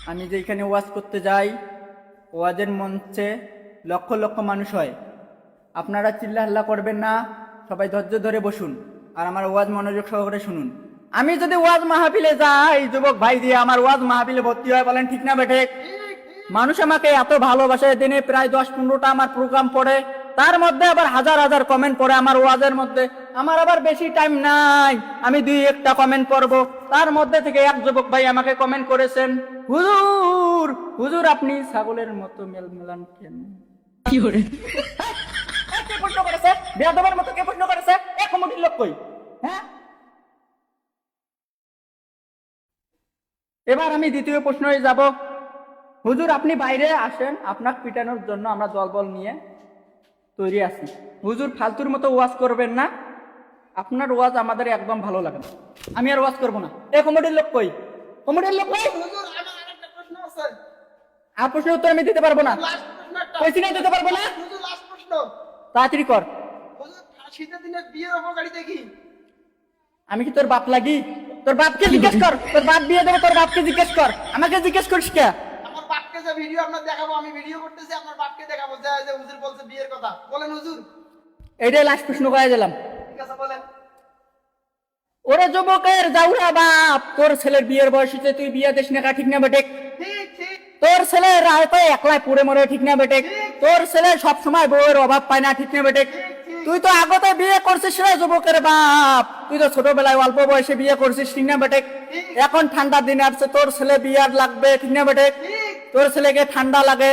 আমি যেখানে ওয়াজ করতে যাই, ওয়াজের মঞ্চে লক্ষ লক্ষ মানুষ হয়। আপনারা চিল্লা হাল্লা করবেন না, সবাই ধৈর্য ধরে বসুন আর আমার ওয়াজ মনোযোগ সহকারে শুনুন। আমি যদি ওয়াজ মাহফিলে যাই, যুবক ভাই দিয়ে আমার ওয়াজ মাহফিলে ভর্তি হয়, বলেন ঠিক না বেঠে? মানুষ আমাকে এত ভালোবাসে, দিনে প্রায় 10-15টা আমার প্রোগ্রাম পড়ে, তার মধ্যে আবার হাজার হাজার কমেন্ট পড়ে আমার ওয়াজের মধ্যে। আমার আবার বেশি টাইম নাই, আমি 2-1টা কমেন্ট পড়ব। তার মধ্যে থেকে এক যুবক ভাই আমাকে কমেন্ট করেছেন, হুজুর হুজুর আপনি ছাগলের মতো মেলমেলান কেন? কি করে কে প্রশ্ন করেছে? বেয়াদবের মতো কে প্রশ্ন করেছে? এক কমিটির লোক কই? হ্যাঁ, এবার আমি দ্বিতীয় প্রশ্নে যাব। হুজুর আপনি বাইরে আসেন, আপনার পিটানোর জন্য আমরা দলবল নিয়ে তৈরি আছি। হুজুর ফালতুর মতো ওয়াজ করবেন না, আপনার ওয়াজ আমাদের একদম ভালো লাগে না, আমি আর ওয়াজ করবো না। এ কমিটির লোক কই? কমিটির লোক কই? হুজুর আমার আরেকটা প্রশ্ন আছে। আর প্রশ্নের উত্তর আমি দিতে পারবো না, লাস্ট প্রশ্ন একটা। কইছি না দিতে পারবো না। হুজুর লাস্ট প্রশ্ন। তাড়াতাড়ি কর। হুজুর শীতের দিনে বিয়ের উপকারিতা কি? আমি কি তোর বাপ লাগি? তোর বাপকে জিজ্ঞেস কর, তোর বাপ বিয়ে দেবে, তোর বাপকে জিজ্ঞেস কর, আমাকে জিজ্ঞেস করিস কে? আমার বাপকে যে ভিডিও আপনার দেখাবো, আমি ভিডিও করতেছি, আপনার বাপকে দেখাবো যে হুজুর বলছে বিয়ের কথা। বলেন হুজুর। এইটাই লাস্ট প্রশ্ন করে দিলাম। ঠিক আছে বলেন। ওরে যুবকের জাউরা বাপ, তোর ছেলের বিয়ের বয়সীতে তুই বিয়ে দিস না, ঠিক না বেটে? ঠিক ঠিক তোর ছেলে রাতে একলাই পুড়ে মরে, ঠিক না বেটে? তোর ছেলে সবসময় বউয়ের অভাব পায় না, ঠিক না বেটে? তুই তো আগতে বিয়ে করছিস রে যুবকের বাপ, তুই তো ছোটবেলায় অল্প বয়সে বিয়ে করছিস, ঠিক না বেটে? এখন ঠান্ডার দিন আসছে, তোর ছেলে বিয়ার লাগবে, ঠিক না বেটে? তোর ছেলেকে ঠান্ডা লাগে,